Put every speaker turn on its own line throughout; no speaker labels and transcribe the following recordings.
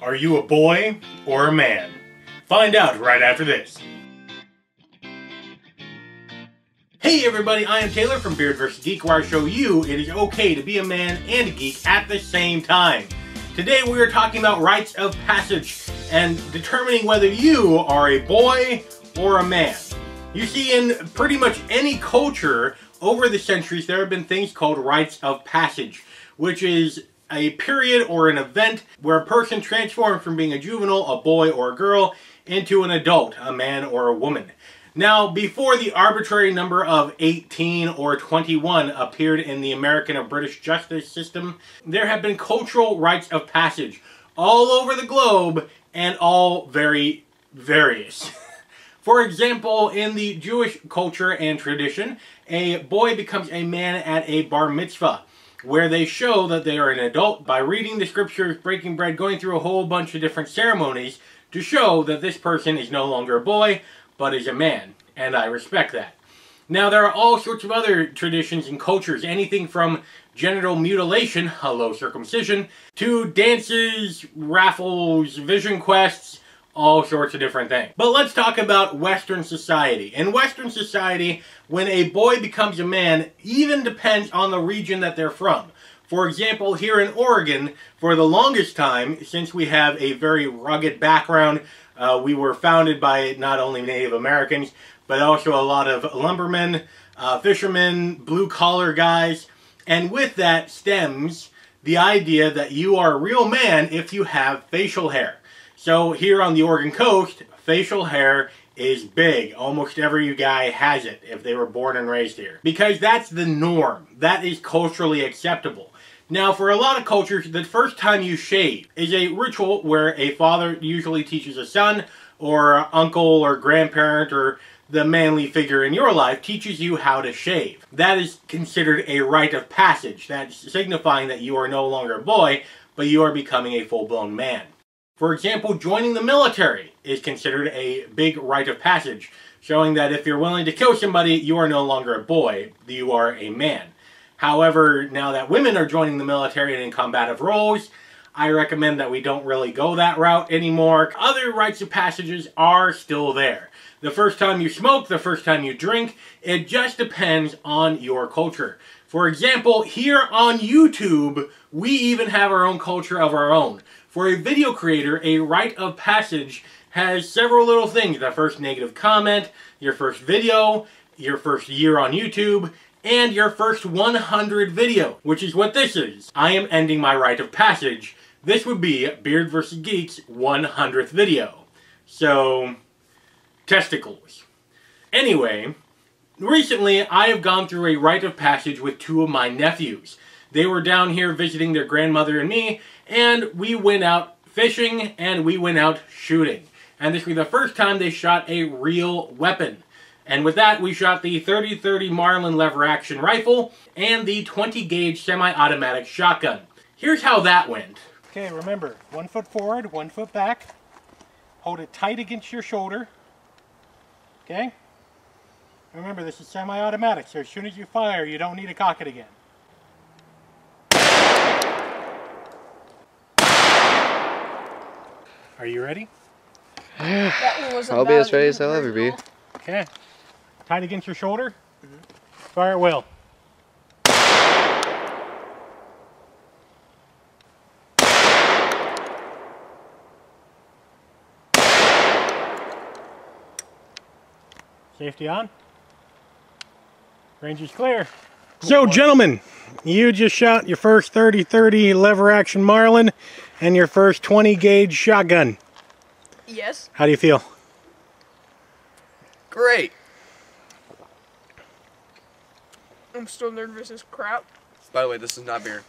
Are you a boy or a man? Find out right after this. Hey everybody, I am Taylor from Beard vs. Geek, where I show you it is okay to be a man and a geek at the same time. Today we are talking about rites of passage and determining whether you are a boy or a man. You see, in pretty much any culture over the centuries, there have been things called rites of passage, which is a period or an event where a person transforms from being a juvenile, a boy or a girl, into an adult, a man or a woman. Now, before the arbitrary number of 18 or 21 appeared in the American or British justice system, there have been cultural rites of passage all over the globe and all very various. For example, in the Jewish culture and tradition, a boy becomes a man at a bar mitzvah, where they show that they are an adult by reading the scriptures, breaking bread, going through a whole bunch of different ceremonies to show that this person is no longer a boy, but is a man, and I respect that. Now, there are all sorts of other traditions and cultures, anything from genital mutilation, hello circumcision, to dances, raffles, vision quests, all sorts of different things. But let's talk about Western society. In Western society, when a boy becomes a man, even depends on the region that they're from. For example, here in Oregon, for the longest time, since we have a very rugged background, we were founded by not only Native Americans, but also a lot of lumbermen, fishermen, blue-collar guys. And with that stems the idea that you are a real man if you have facial hair. So here on the Oregon coast, facial hair is big. Almost every guy has it if they were born and raised here. Because that's the norm. That is culturally acceptable. Now, for a lot of cultures, the first time you shave is a ritual where a father usually teaches a son, or uncle or grandparent, or the manly figure in your life teaches you how to shave. That is considered a rite of passage. That's signifying that you are no longer a boy, but you are becoming a full-blown man. For example, joining the military is considered a big rite of passage, showing that if you're willing to kill somebody, you are no longer a boy, you are a man. However, now that women are joining the military and in combative roles, I recommend that we don't really go that route anymore. Other rites of passages are still there. The first time you smoke, the first time you drink, it just depends on your culture. For example, here on YouTube, we even have our own culture of our own. For a video creator, a rite of passage has several little things. The first negative comment, your first video, your first year on YouTube, and your first 100 video, which is what this is. I am ending my rite of passage. This would be Beard vs. Geek's 100th video. So, testicles. Anyway, recently I have gone through a rite of passage with two of my nephews. They were down here visiting their grandmother and me, and we went out fishing and we went out shooting. And this was the first time they shot a real weapon. And with that, we shot the 30-30 Marlin lever-action rifle and the 20-gauge semi-automatic shotgun. Here's how that went. Okay, remember, 1 foot forward, 1 foot back. Hold it tight against your shoulder. Okay? Remember, this is semi-automatic, so as soon as you fire, you don't need to cock it again. Are you ready?
I'll be as ready as I'll ever be.
Okay. Tight against your shoulder. Fire at will. Safety on. Range is clear. So, gentlemen, you just shot your first 30-30 lever-action Marlin and your first 20-gauge shotgun.
Yes.
How do you feel?
Great.
I'm still nervous as crap.
By the way, this is not beer.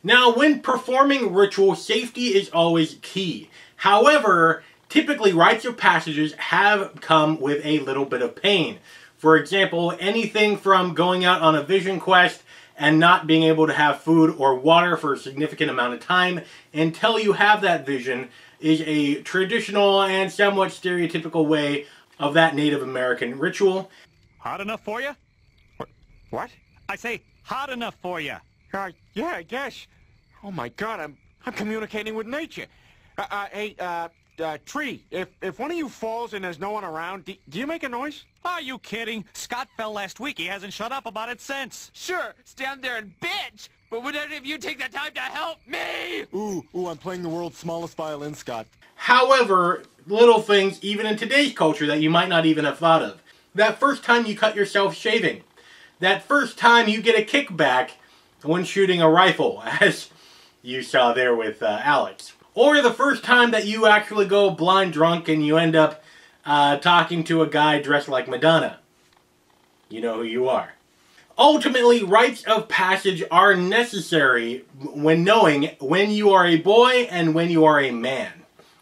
Now, when performing ritual, safety is always key. However, typically rites of passages have come with a little bit of pain. For example, anything from going out on a vision quest and not being able to have food or water for a significant amount of time until you have that vision is a traditional and somewhat stereotypical way of that Native American ritual.
Hot enough for you? What? I say, hot enough for you.
Yeah, I guess. Oh my God, I'm communicating with nature. Hey, Tree, if one of you falls and there's no one around, do you make a noise?
Are you kidding? Scott fell last week. He hasn't shut up about it since.
Sure, stand there and bitch, but would any of you take the time to help me?
Ooh, I'm playing the world's smallest violin, Scott.
However, little things, even in today's culture, that you might not even have thought of. That first time you cut yourself shaving. That first time you get a kickback when shooting a rifle, as you saw there with Alex. Or the first time that you actually go blind drunk and you end up talking to a guy dressed like Madonna. You know who you are. Ultimately, rites of passage are necessary when knowing when you are a boy and when you are a man.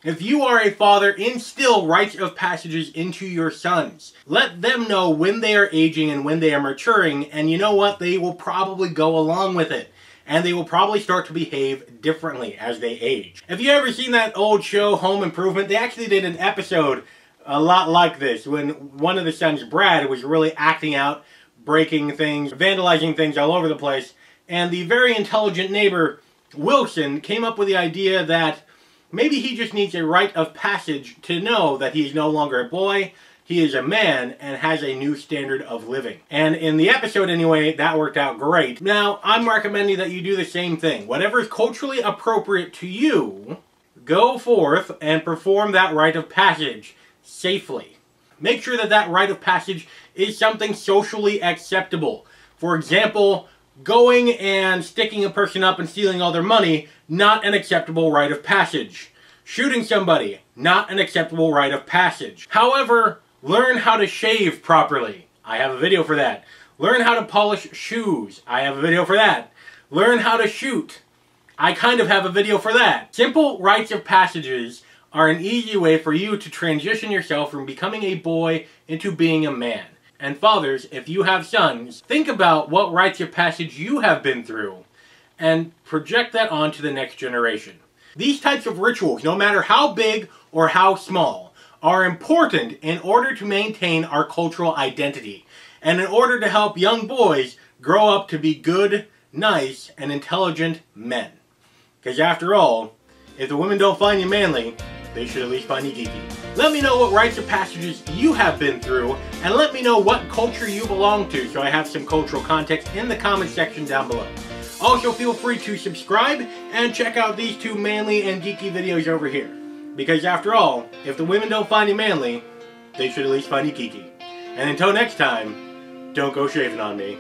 If you are a father, instill rites of passages into your sons. Let them know when they are aging and when they are maturing, and you know what? They will probably go along with it. And they will probably start to behave differently as they age. Have you ever seen that old show, Home Improvement? They actually did an episode a lot like this, when one of the sons, Brad, was really acting out, breaking things, vandalizing things all over the place, and the very intelligent neighbor, Wilson, came up with the idea that maybe he just needs a rite of passage to know that he is no longer a boy, he is a man, and has a new standard of living. And in the episode anyway, that worked out great. Now, I'm recommending that you do the same thing. Whatever is culturally appropriate to you, go forth and perform that rite of passage safely. Make sure that that rite of passage is something socially acceptable. For example, going and sticking a person up and stealing all their money, not an acceptable rite of passage. Shooting somebody, not an acceptable rite of passage. However, learn how to shave properly. I have a video for that. Learn how to polish shoes. I have a video for that. Learn how to shoot. I kind of have a video for that. Simple rites of passages are an easy way for you to transition yourself from becoming a boy into being a man. And fathers, if you have sons, think about what rites of passage you have been through and project that onto the next generation. These types of rituals, no matter how big or how small, are important in order to maintain our cultural identity and in order to help young boys grow up to be good, nice, and intelligent men. Because after all, if the women don't find you manly, they should at least find you geeky. Let me know what rites of passages you have been through, and let me know what culture you belong to so I have some cultural context in the comment section down below. Also, feel free to subscribe and check out these two manly and geeky videos over here. Because after all, if the women don't find you manly, they should at least find you geeky. And until next time, don't go shaving on me.